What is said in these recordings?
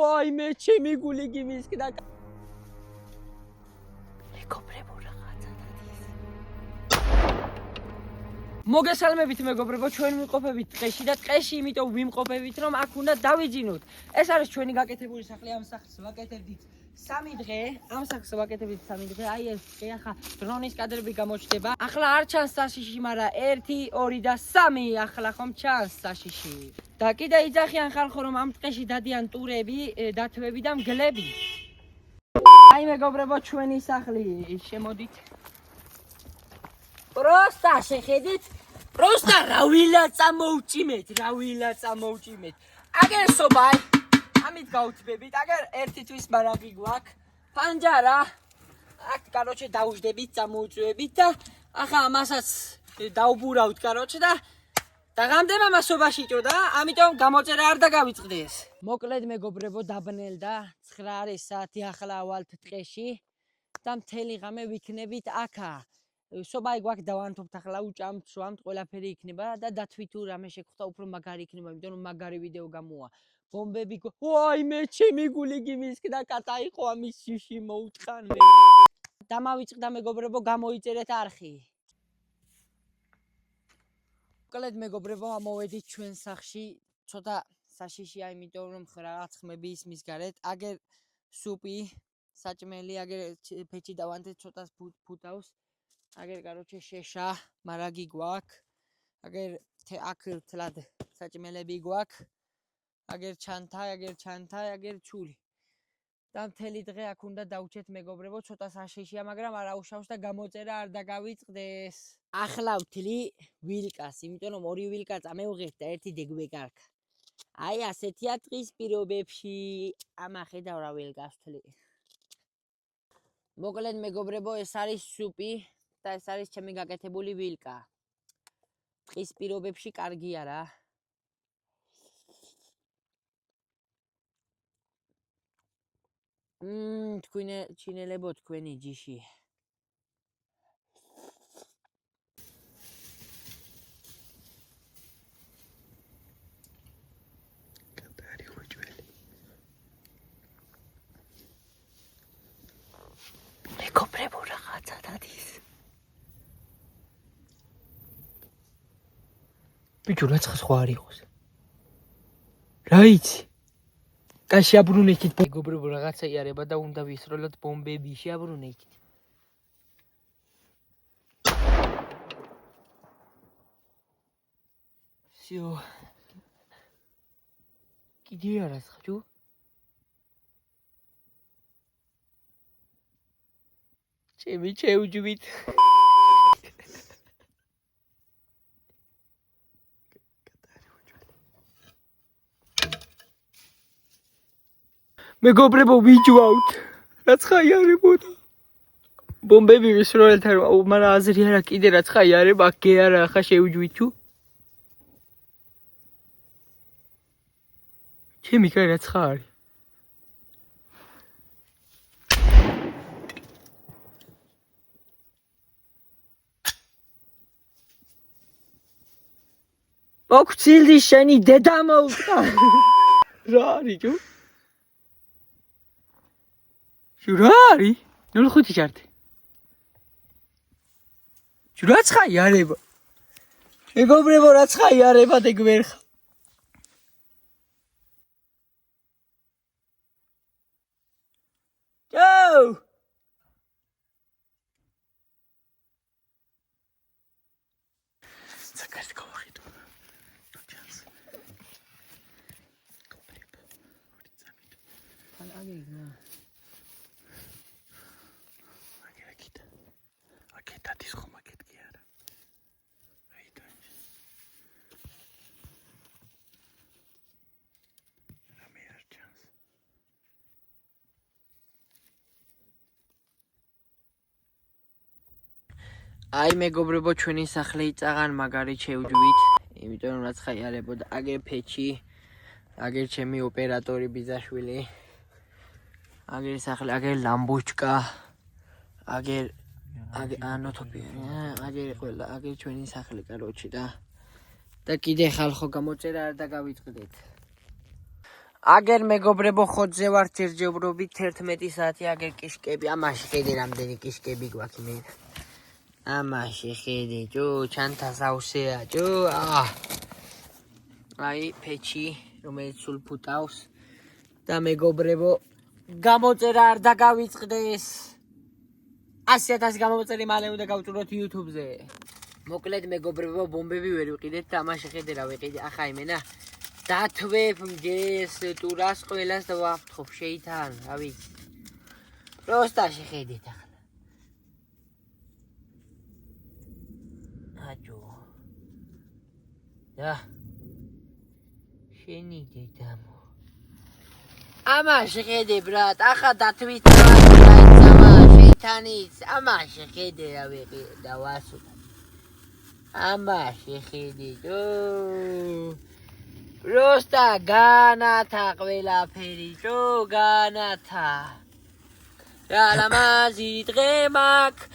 ვაიმე, ჩემი გული გიმისკდა. მეგობრებო, რაღაცა დადის. მოგესალმებით მეგობრებო, ჩვენ ვიმყოფებით ტყეში და ტყეში იმიტომ ვიმყოფებით, რომ აქ უნდა დავიძინოთ. ეს არის ჩვენი გაკეთებული სახლი, ამ სახლს ვაკეთებდით 3 დღე. ამ სახლს ვაკეთებდით 3 დღე. აი ეს ტყე ახლა დრონის კადრები გამოჩნდება. ახლა არ ჩანს საშიში, მაგრამ 1, 2 და 3 ახლა ხომ ჩანს საშიში. და კიდე იძახიან ხალხო, რომ ამ ტყეში დადიან ტურები, დათვები და მგლები. აი მეგობრებო, ჩვენი სახლი, შემოდით. პროსტა შეხედეთ, პროსტა რავილა წამოვჭიმეთ. აგერ სობაი, ამით გავუწბებით, აგერ ერთი თვის მარაგი გვაქვს, პანჯარა. აქ კაროჩე დაუждებით, წამოუწვევებით და ახლა ამასაც დაუბურავთ კაროჩე და დაღამდება მასობაში ჭოდა, ამიტომ გამოწერა არ დაგავიწყდეს. მოკლედ მეგობრებო, დაბნელდა 9 საათი ახლა ავალთ ტყეში და მთელი ღამე ვიქნებით აქა. სობაი გვაქვს დავანთობთ ახლა უჭამთ, სვამთ, ყველაფერი იქნება და დათვი თუ რამე შეგხვდა უფრო მაგარი იქნება, იმიტომ რომ მაგარი ვიდეო გამოვა. ბომბები ვაიმე, ჩემი გული გიმისკდა, კატაიყო ამის შიში მოუწყან მე. დამავიწყდა მეგობრებო, გამოიწერეთ არხი. მოკლედ მეგობრებო, ამოვედით ჩვენ სახლში, ცოტა საშიშია, იმიტომ რომ რაღაც ხმები ისმის გარეთ. აგერ სუპი, საჭმელი, აგერ ფეჩი დავანთეთ, ცოტა ფუტავს. აგერ კაროჩე შეშა, მარაგი გვაქვს. აგერ აქ თლად საჭმელები გვაქვს. აგერ ჩანთა, აგერ ჩული. და მთელი დღე აქ უნდა დავუჩეთ მეგობრებო, ცოტა საშიშია, მაგრამ არ აუშავს და გამოწერა არ დაგავიწყდეს. ახლა ვთლი ვილკას, იმიტომ რომ 2 ვილკა წამევღეთ და 1 დეგბეკარქა. აი ასეთია ტყის პირობებში. ამა ხედავ რა ვილკას ვთლი. მოკლედ მეგობრებო, ეს არის სუპი და ეს არის ჩემი გაკეთებული ვილკა. ტყის პირობებში კარგია რა. ჩინელებო თქვენი ჯიში. კატარი ხუჭველი. მეგობრებო, რაღაცა დადის. ბიჭო, რაცხა სხვა არ იყოს. რა იცი? კაი შეაბრუნე იქით მეგობრებო, რაღაცა იარება და უნდა ვისროლოთ ბომბები, შეაბრუნე იქით. всё. კიდე არა ხჭუ? ჩემი ჩეუჯვით. მეგობრებო, ვიჯვავთ. რაცხა იარებოდა. ბომბები ვისროლეთ, მაგრამ აზრი არა, კიდე რაცხა იარება, გე არა, ახლა შევიჯვით თუ. ჩემი კაი რაცხა არის. მოგცილდი შენი დედა მოუწყა. რა არის ჯო? რა არის? 05 ჩარტი. რაცხა იარება. მეგობრებო, რაცხა იარება და გვერხა. ჯო! საკარით გავახიდო. ჩანს. მეგობრებო, ორი წამით. აგეგნა. აკეთად ის ხომ აკეთ კი არა. აი დაიჭი. რამე არ ჩანს. აი მეგობრებო, ჩვენი სახლი იწაღან მაგარი შევჯვით, იმიტომ რომ რაცხა იარებოდა. აგერ ფეჩი, აგერ ჩემი ოპერატორი ბიზაშვილი. აგერ სახლი, აგერ ლამბოჩკა. აგერ აგერ ყველა, აგერ ჩვენი სახლი კაროჩი და კიდე ხალხო გამოწერა არ დაგავიწყდეთ. აგერ მეგობრებო ხოძზე ვარ ჯერჯერობით 11 საათი აგერ კიშკები ამაში ხედი რამდენი კიშკები გვაქვს მე ამაში ხედი ჯო ჩანთას ავსეა ჯო აი ფეჩი რომელიც სულ ფუტავს და მეგობრებო გამოწერა არ დაგავიწყდეს 100,000 გამოწერი მალე უნდა გავწუროთ YouTube-ზე მოკლედ მეგობრებო ბომბები ვერ ვიყიდეთ და ამაში ხედი რა ვიყიდე ახლა იმენა დათვებ მგეს ტურას ყველას და ვაფრთხობ შეითან რა ვიცი პროსტა შეხედეთ ახლა აჯო და შენი დედამო ამაში ხედე ბრატ ახლა დათვით შეითანიც ამაში ხედე რა ვიყიდე და ვასულა ამაში ხედე Просто განათა ყველაფერი ჯო განათა რა ლამაზი დღე მაქვს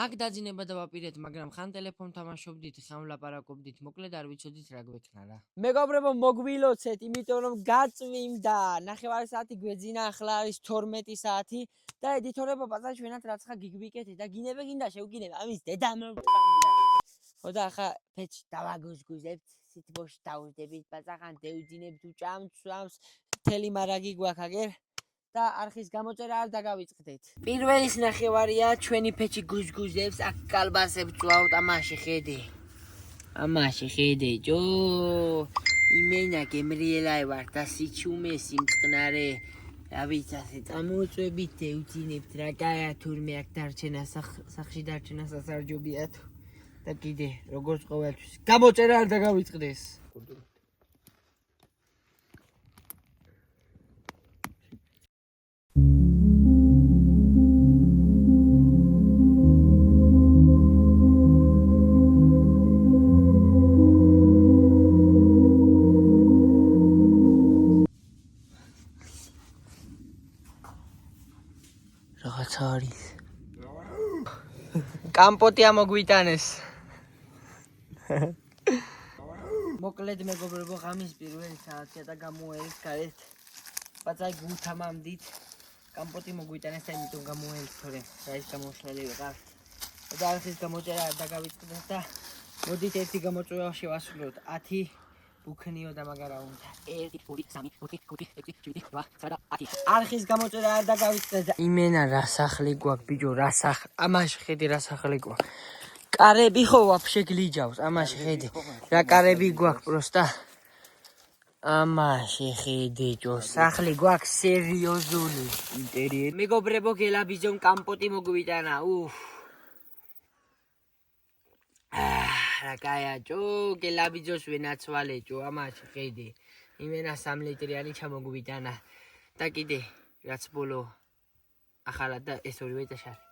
აქ დაძინება დავაპირეთ მაგრამ ხან ტელეფონ თამაშობდით ხან ვლაპარაკობდით მოკლედ არ ვიცოდით რა გვექნა რა მეგობრებო მოგვილოცეთ იმიტომ რომ გაწვიმდა 9 საათი გვეძინა ახლა არის 12 საათი და ედიტორებო პატარა ჩვენად რაც ხა გიგვიკეთეთ და გინდა შევგინებ ამის დედამოწყამდა ხოდა ახლა ფეჩი დავაგუზგუზებთ სიტბოში დავუძდებით ბაწახან დევძინებთ უჭამს თელი მარაგი გვაქვს აგერ და არხის გამოწერა არ დაგავიწყდეთ პირველის ნახევარია ჩვენი ფეჩი გუზგუზებს აქ კალბასებს წვავთ ამაში ხედე ჯო იმენა გემრიელაი ვარ და სიჩუმე სიმწყნარე რა ვიცი ასე წამოწვევით დევძინებთ რა კაია თურმე აქ დარჩენა სახში დარჩენა სასარჯობია თუ და კიდე როგორც ყოველთვის გამოწერა არ დაგავიწყდეს რაღაცა არის კამპოტი ამოგვიტანეს მოკლედ მეგობრებო ღამის პირველი საათია და გამოელით გარეთ ბაწაი გუთამამდით კამპოტი მოგვიტანეს და იმიტომ გამოელით თორე რაის გამოშლელი ვიყავ და არხის გამოწერა არ დაგავიწყდეს და მოდით ერთი გამოწვევა შევასრულოთ 10 ბუქნიო და მაგარა უნდა 1 2 3 4 5 6 7 8 9 10 არხის გამოწერა არ დაგავიწყდეს და იმენა რა სახლი გვაქვს ბიჭო რა სახლი ამაში ხედი რა სახლი გვაქვს კარები ხო ვაფშე გლიჯავს ამაში ხედი რა კარები გვაქვს პროსტა ამაში ხედი ჯო სახლი გვაქვს სერიოზული ინტერიერი მეგობრებო გელაბიძომ კამპოტი მოგვიტანა რა კაია ჯო გელაბიძოს ვენაცვალე ჯო ამაში ხედი იმენა 3 ლიტრიანი ჩამოგვიტანა და კიდე რაც ბოლო ახალად და ეს ორივე წაშარი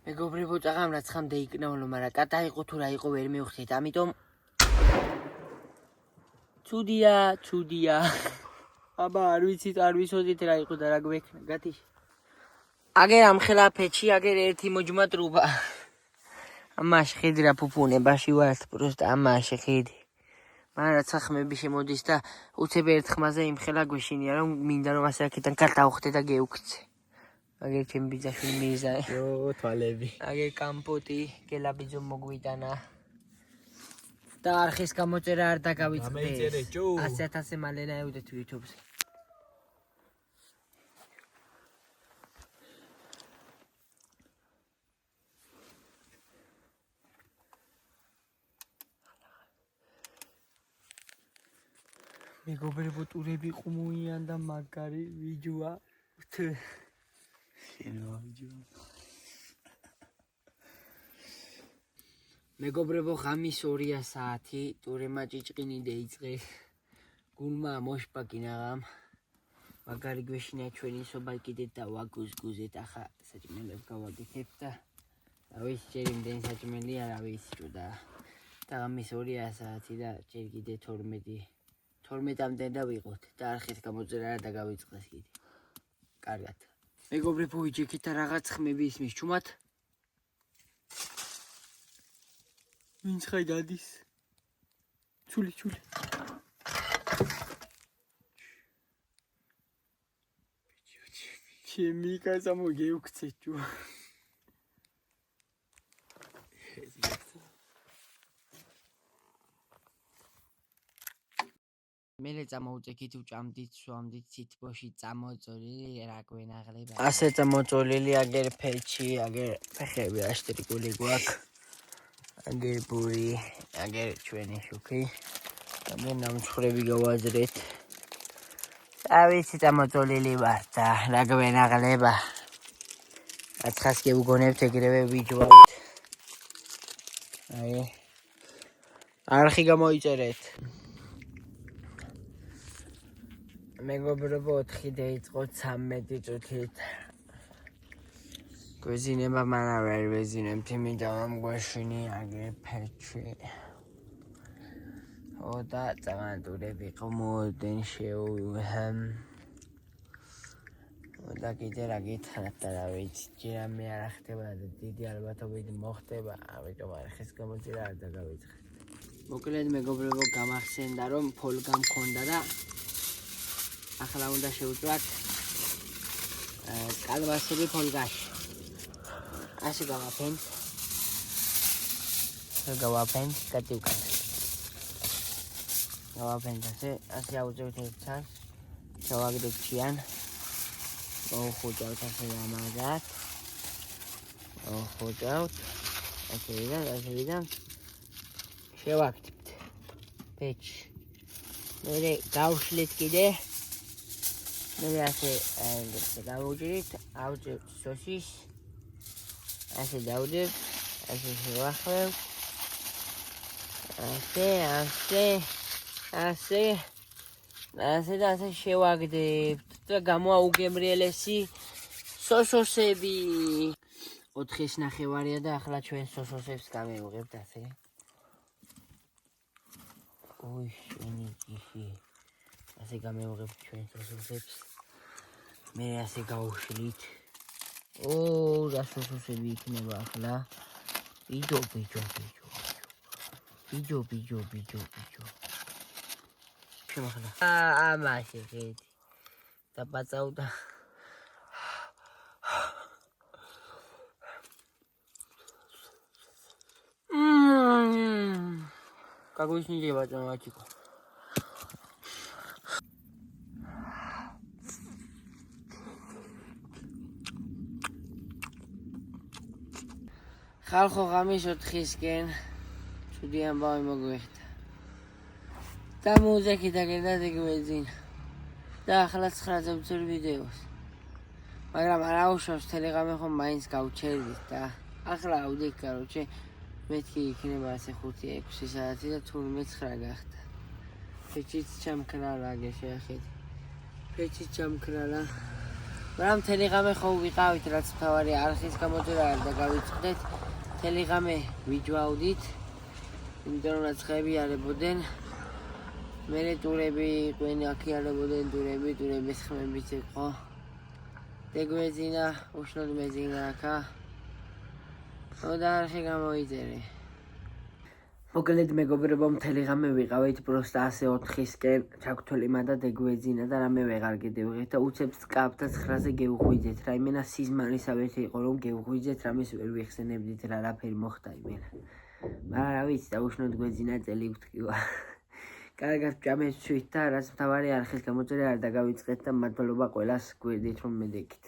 მეგობრებო წაღამ რაც ხამდე იქნაულო მაგრამ კატა იყო თუ რა იყო ვერ მივხვდით ამიტომ ცუდია აბა არ ვიცით არ ვისოდით რა იყო და რა გვექნა გათიშ აგერ ამხელა ფეჩი აგერ ერთი მოჯმა ტრუბა ამაში ხედი რა ფუფუნებაში ვართ პროსტა ამაში ხედი მაგრამ რაც ხმები შემოდის და უცებ ერთ ხმაზე იმხელა გვეშინია რომ მინდა რომ ასე აქედან გადავხდე და გეუქცე აგერ ჩემი ბიძაშვილი მიზა ჯო თვალები აგერ კამპოტი გელაბიძომ მოგვიტანა და არხის გამოწერა არ დაგავიწყდეს 100,000 მალე ნაევდეთ YouTube-ზე მეგობრებო ტურები ყმუიან და მაგარი ვიჯოა მეგობრებო ღამის 2 საათი ტურემა ჭიჭყინი დაიწყე გულმა მოშპაკინაღამ მაგარი გვეშინა ჩვენი სობა კიდე და ვაგუზგუზეთ ახლა საჭმელებს გავაკეთებ და რა ვიცი ჯერ იმდენი საჭმელი არა ვიცი და ღამის 2 საათი და ჯერ კიდე 12-მდე და ვიყოთ და არხის გამოწერა არ დაგავიწყდეს კიდე კარგად მეგობრებო ვიჯექით და რაღაც ხმები ისმის ჩუმად ვინც ხაი დადის ჩული ჩემი კაცო მოგეუქცე ჯო. მელე წამოუწექით უჭამდით სვამდით სითბოში წამოწოლილი რა გვენაღლება. ასე წამოწოლილი აგერ ფეჩი, აგერ ფეხები აშტრიკული გვაქვს. აგერ ბური, აგერ ჩვენი შუქი. აგერ ნამცხრები გავაძრეთ. ავიცი წამოწოლილი ვარ და რა გვენაღლება. აცხას გეუგონებთ ეგრევე ვიჯვავთ. აი არხი გამოიწერეთ. მეგობრებო 4 დაიწყო 13 წუთით. გვეზინება მანავ ვერ ვეზინებთ, იმიტომ რომ გვეშინი აგერ ფეჩი. და წამანდურები ყმოდენ შეუვჰემ. და კიდე რა გითხრათ და რა ვიცი, ჯერამე არ ხდება და დიდი ალბათობით მოხდება, ამიტომ არხის გამოძირა არ დაგავიწყეთ. მოკლედ მეგობრებო გამახსენდა რომ ფოლგა მქონდა და ახლა უნდა შევწვათ კალბასები ფოლგაში. ასე გავაფენთ, გადივკარგეთ. გავაფენთ ასე აუწევთ ერთ წელს, შევაგდებ ჩიან. მოუხუჭავთ ასე ამაგად. მოუხუჭავთ. ასე ვიდან შევაგდებთ. პეჩი. მერე გავშლით კიდე. მერე ასე დავუჭირით, ავჭერთ სოსის. ასე დავდებ, ასე შევახვევთ. ასე და ასე შევაგდებთ და გამოაუგემრიელესი სოსოსები. 4-ის ნახევარია და ახლა ჩვენ სოსოსებს გამევღებთ ასე. ოი შენი გიხი. ასე გამევღებთ ჩვენ სოსოსებს. მე ასე გავუშლით. რა სოსოსები იქნება ახლა. ბიჯო. შემახლა. ამაში გედი. და ბაწავდა. კაგოისნილი ბაწავაჩიკო. ხალხო ღამის 4-ისკენ ჩუდი ამბავი მოგვიხდა. და მუზექი დაგერდათ ეგვეძინა. და ახლა 9-ზე ვწერ ვიდეოს. მაგრამ არ აუშავს თელეგრამი ხომ მაინც გავჩერდით და ახლა ავდიქ კაროჩე მეთქი იქნება ასე 5-6 საათი და თურმე 9 გახდა. ფეჩიც ჩამქრალა აგე შეახედი. ფეჩიც ჩამქრალა. მაგრამ თელეგრამი ხო ვიყავით რაც თავარი არხის გამოძერა არ დაგავიწყდეთ. თელეგრამი ვიჯვავდით. იმიტომ რომ რაცხები არებოდნენ. მერე ტურები იყვნენ, აქ არებოდნენ ტურების ხმებიც იყო. დეგვეძინა, უშნოდ მეძინა აქა. და არხი გამოიწერე. მოკლედ მეგობრებო თელეგრამი ვიყავით პროსტა ასე 4-ისკენ ჩაგთვლი მადა დეგვეძინა და რამე ვეღარ გედევღეთ და უცებ სკაფთა 9-ზე გევხვიძეთ. რაიმენა სიზმარისავეთი იყო რომ გევხვიძეთ, რამეს ვერ ვიხსენებდით რა რაფერი მოხდა იმენა. მაგრამ რა ვიცი და უშნოდ გვეძინა წელი ვთქვა. კარგად ჭამეთ შუით და რაც მთავარი არხის გამოწერა არ დაგავიწყეთ და მადლობა ყველას გვერდით რომ მედექით.